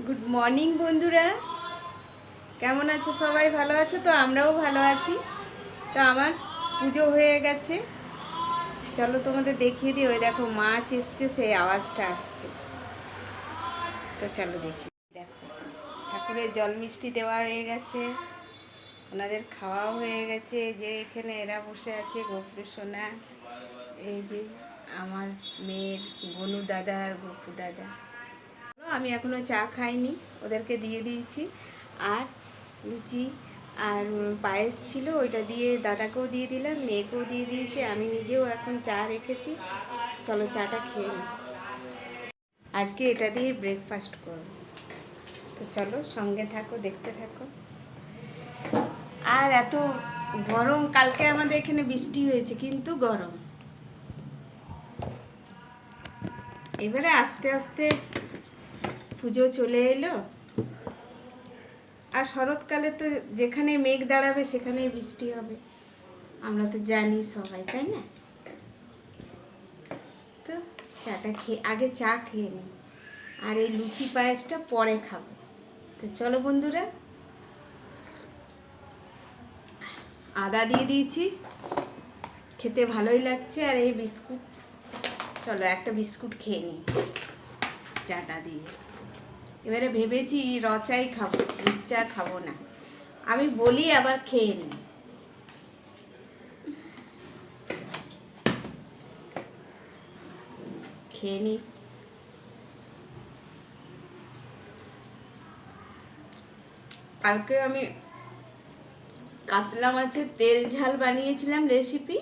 Good morning বন্ধুরা, কেমন আছো সবাই? ভালো আছো তো? আমরাও ভালো আছি। তো আমার পুজো হয়ে গেছে, চলো তোমাদের দেখিয়ে দিই। ওই দেখো মাছ এসছে, সেই আওয়াজটা আসছে। তো চলো দেখি। দেখো ঠাকুরের জল মিষ্টি দেওয়া হয়ে গেছে, ওনাদের খাওয়াও হয়ে গেছে। যে এখানে এরা বসে আছে, গপু সোনা, এই যে আমার মেয়ের গনু দাদা আর গপু দাদা। আমি এখনও চা খাইনি, ওদেরকে দিয়ে দিয়েছি। আর লুচি আর পায়েস ছিল, ওইটা দিয়ে দাদাকেও দিয়ে দিলাম, মেয়েকেও দিয়ে দিয়েছি। আমি নিজেও এখন চা রেখেছি। চলো চাটা খেয়ে নিই, আজকে এটা দিয়ে ব্রেকফাস্ট করব। তো চলো সঙ্গে থাকো, দেখতে থাকো। আর এত গরম, কালকে আমাদের এখানে বৃষ্টি হয়েছে কিন্তু গরম। এবারে আস্তে আস্তে পুজো চলে এলো। আর শরৎকালে তো যেখানে মেঘ দাঁড়াবে সেখানেই বৃষ্টি হবে, আমরা তো জানি সবাই, তাই না? তো চাটা খেয়ে, আগে চা খেয়ে নিই, আর এই লুচি পায়েসটা পরে খাবো। তো চলো বন্ধুরা, আদা দিয়ে দিয়েছি, খেতে ভালোই লাগছে। আর এই বিস্কুট, চলো একটা বিস্কুট খেয়ে নিই চাটা দিয়ে। এবারে ভেবেছি রচাই খাবো, দুধ চা খাবো না। আমি বলি আবার খেয়ে নিই। খেয়ে নিই। কালকে আমি কাতলা মাছের তেল ঝাল বানিয়েছিলাম রেসিপি,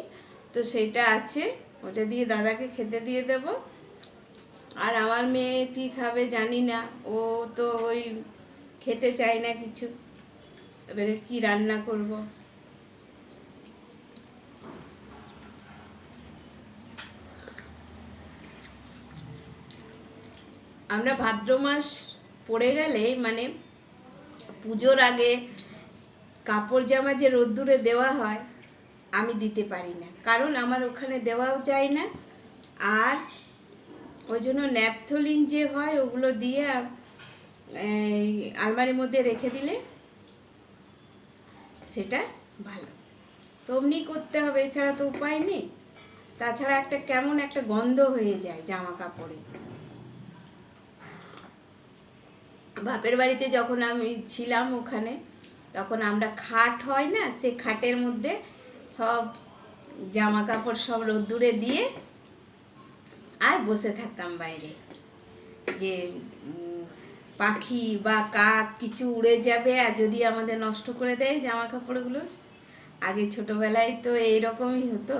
তো সেইটা আছে, ওটা দিয়ে দাদাকে খেতে দিয়ে দেব। আর আমার মেয়ে কি খাবে জানি না, ও তো ওই খেতে চায় না কিছু। এবারে কি রান্না করব। আমরা ভাদ্র মাস পড়ে গেলে, মানে পুজোর আগে কাপড় জামা যে রোদ্দুরে দেওয়া হয়, আমি দিতে পারি না, কারণ আমার ওখানে দেওয়াও যায় না। আর ওই জন্য ন্যাপথলিন যে হয় ওগুলো দিয়ে আলমারির মধ্যে রেখে দিলে সেটা ভালো। তো অমনি করতে হবে, এছাড়া তো উপায় নেই। তাছাড়া একটা কেমন একটা গন্ধ হয়ে যায় জামা কাপড়ে। বাপের বাড়িতে যখন আমি ছিলাম ওখানে, তখন আমরা খাট হয় না, সে খাটের মধ্যে সব জামা কাপড় সব রোদ্দুরে দিয়ে আর বসে থাকতাম বাইরে, যে পাখি বা কাক কিছু উড়ে যাবে আর যদি আমাদের নষ্ট করে দেয় জামা কাপড়গুলো। আগে ছোটোবেলায় তো এইরকমই হতো,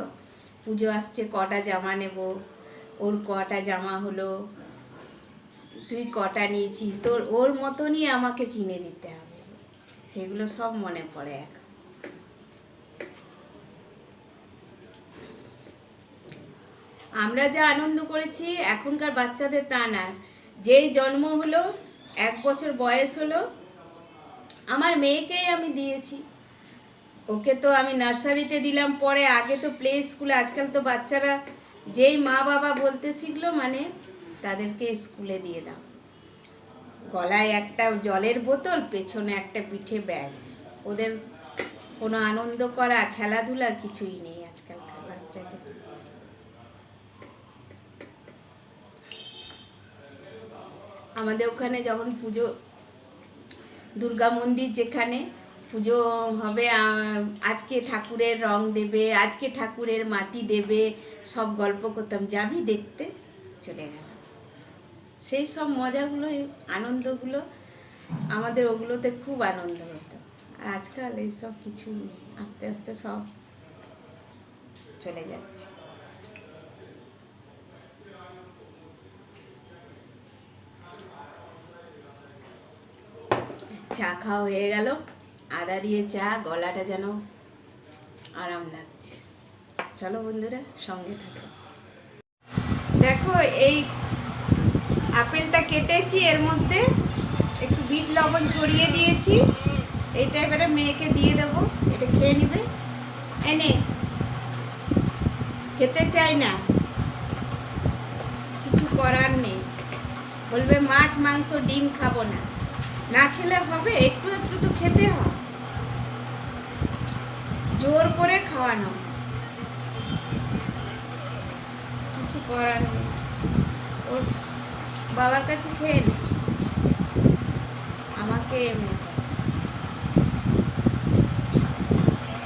পুজো আসছে কটা জামা নেব, ওর কটা জামা হলো, তুই কটা নিয়েছিস, তোর ওর মতনই আমাকে কিনে দিতে হবে। সেগুলো সব মনে পড়ে এখন। আমরা যা আনন্দ করেছি এখনকার বাচ্চাদের তা না। যেই জন্ম হলো, 1 বছর বয়স হলো, আমার মেয়েকেই আমি দিয়েছি। ওকে তো আমি নার্সারিতে দিলাম, পরে আগে তো প্লে স্কুলে। আজকাল তো বাচ্চারা যেই মা বাবা বলতে শিখলো, মানে তাদেরকে স্কুলে দিয়ে দাও। গলায় একটা জলের বোতল, পেছনে একটা পিঠে ব্যাগ। ওদের কোনো আনন্দ করা, খেলাধুলা কিছুই নেই আজকালকার বাচ্চাদের। আমাদের ওখানে যখন পুজো, দুর্গা মন্দির যেখানে পুজো হবে, আজকে ঠাকুরের রং দেবে, আজকে ঠাকুরের মাটি দেবে, সব গল্প করতাম। যাবি দেখতে, চলে গেল। সেই সব মজাগুলো, আনন্দগুলো, আমাদের ওগুলোতে খুব আনন্দ হতো। আর আজকাল এইসব কিছু নেই, আস্তে আস্তে সব চলে যাচ্ছে। চা খাওয়া হয়ে গেল, আদা দিয়ে চা, গলাটা যেন আরাম লাগছে। চলো বন্ধুরা, সঙ্গে থাকো। দেখো এই আপেলটা কেটেছি, এর মধ্যে একটু বিট লবণ ছড়িয়ে দিয়েছি। এইটা এবারে মেয়েকে দিয়ে দেবো, এটা খেয়ে নিবে। এনে খেতে চাই না, কিছু করার নেই, বলবে মাছ মাংস ডিম খাবো না, না খেলে হবে? একটু একটু তো খেতে হয়, জোর করে খাওয়ানো, কিছু করার নেই। ওর বাবার কাছে খেয়ে নে, আমাকে এমনি।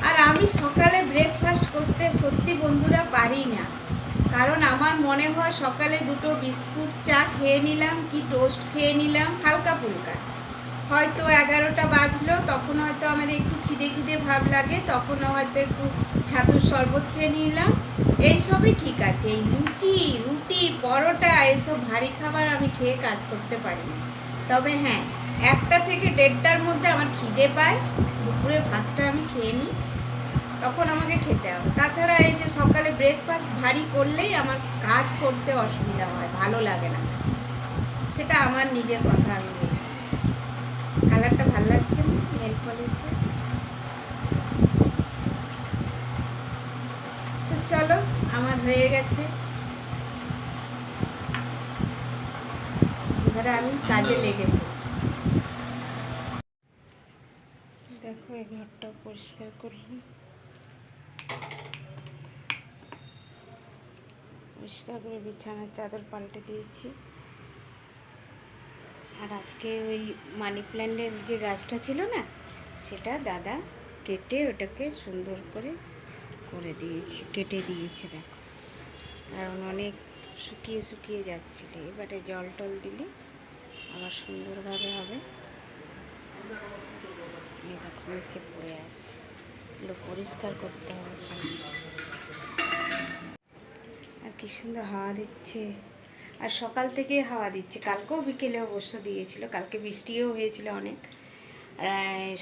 আর আমি সকালে ব্রেকফাস্ট করতে সত্যি বন্ধুরা পারি না, কারণ আমার মনে হয় সকালে দুটো বিস্কুট চা খেয়ে নিলাম কি টোস্ট খেয়ে নিলাম হালকা ফুলকা, হয়তো 11টা বাজলো, তখন হয়তো আমার একটু খিদে খিদে ভাব লাগে, তখন হয়তো একটু ছাতুর শরবত খেয়ে নিলাম, এইসবই ঠিক আছে। এই লুচি রুটি পরোটা এসব ভারী খাবার আমি খেয়ে কাজ করতে পারি না। তবে হ্যাঁ, 1টা থেকে 1:30টার মধ্যে আমার খিদে পায়, দুপুরে ভাতটা আমি খেয়ে নিই, তখন আমাকে খেতে হবে। তাছাড়া এই যে সকালে ব্রেকফাস্ট ভারী করলেই আমার কাজ করতে অসুবিধা হয়, ভালো লাগে না, সেটা আমার নিজের কথা আমি বলছি। কালারটা ভালো লাগছে না নেল পলিশে? তো চলো, আমার হয়ে গেছে, এবারে আমি কাজে লেগে পড়ি। দেখো এই ঘরটা পরিষ্কার করলাম, পরিষ্কার করে বিছানার চাদর পাল্টে দিয়েছি। আর আজকে ওই মানি প্ল্যান্টের যে গাছটা ছিল না, সেটা দাদা কেটে ওটাকে সুন্দর করে করে দিয়েছে, কেটে দিয়েছে দেখো, কারণ অনেক শুকিয়ে শুকিয়ে যাচ্ছিল, এবারে জল টল দিলে আবার সুন্দরভাবে হবে। এই দেখো নিচে পড়ে আছে, এগুলো পরিষ্কার করতে হবে সব। আর কি সুন্দর হাওয়া দিচ্ছে, আর সকাল থেকে হাওয়া দিচ্ছে, কালকেও বিকেলে অবশ্য দিয়েছিল, কালকে বৃষ্টিও হয়েছিল অনেক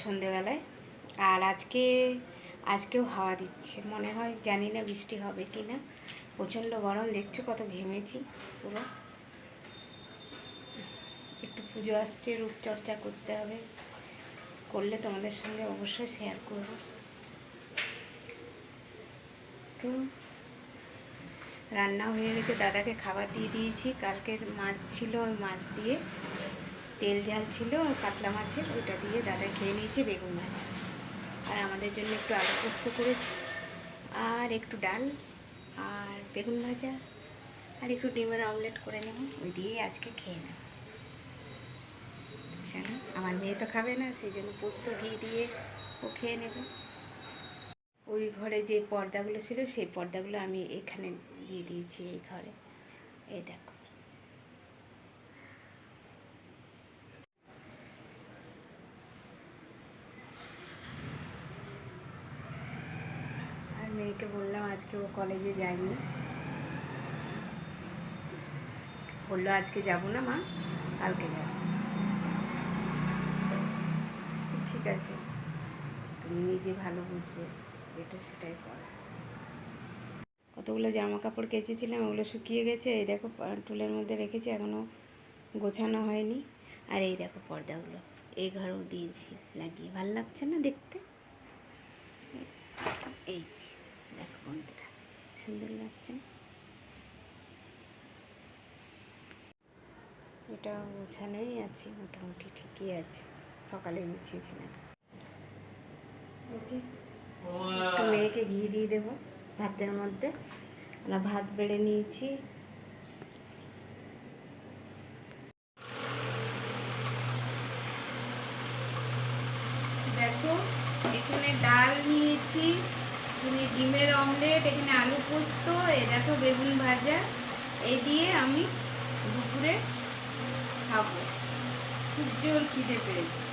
সন্ধেবেলায়, আর আজকেও হাওয়া দিচ্ছে, মনে হয় জানি না বৃষ্টি হবে কি না। প্রচণ্ড গরম, দেখছো কত ঘেমেছি পুরো। একটু পুজো আসছে, রূপচর্চা করতে হবে, করলে তোমাদের সঙ্গে অবশ্যই শেয়ার করব। তো রান্না হয়ে গেছে, দাদাকে খাবার দিয়ে দিয়েছি, কালকের মাছ ছিল, ওই মাছ দিয়ে তেল ঝাল ছিল কাতলা মাছের, ওইটা দিয়ে দাদা খেয়ে নিয়েছে, বেগুন ভাজা, আর আমাদের জন্য একটু আলু পোস্ত করেছি, আর একটু ডাল, আর বেগুন ভাজা, আর একটু ডিমের অমলেট করে নেব, ওই দিয়েই আজকে খেয়ে নেব। আমার মেয়ে তো খাবে না, সেই জন্য পোস্ত ঘি দিয়ে ও খেয়ে নেবে। ওই ঘরে যে পর্দাগুলো ছিল সেই পর্দাগুলো আমি এখানে দিয়ে দিয়েছি, এই ঘরে, এই দেখো। আর মেয়েকে বললাম আজকে ও কলেজে যায়নি, বললো আজকে যাব না মা, কালকে যাব। ঠিক আছে, তুমি নিজে ভালো বুঝবে, যেটা সেটাই করো। কতগুলো জামা কাপড় কেচেছিলাম, ওগুলো শুকিয়ে গেছে, এই দেখো টুলের মধ্যে রেখেছি, এখনও গোছানো হয়নি। আর এই দেখো পর্দাগুলো এই ঘরেও দিয়েছি লাগিয়ে, ভালো লাগছে না দেখতে? এই দেখো বন্ধুরা, সুন্দর লাগছে। এটা গোছানোই আছে, মোটামুটি ঠিকই আছে, সকালে গুছিয়েছিলাম। একটু মেয়েকে ঘি দিয়ে দেবো ভাতের মধ্যে, আমরা ভাত বেড়ে নিয়েছি। দেখো এখানে ডাল নিয়েছি, এখানে ডিমের অমলেট, এখানে আলু পোস্ত, এই দেখো বেগুন ভাজা, এই দিয়ে আমি দুপুরে খাবো, খুব জোর খিদে পেয়েছি।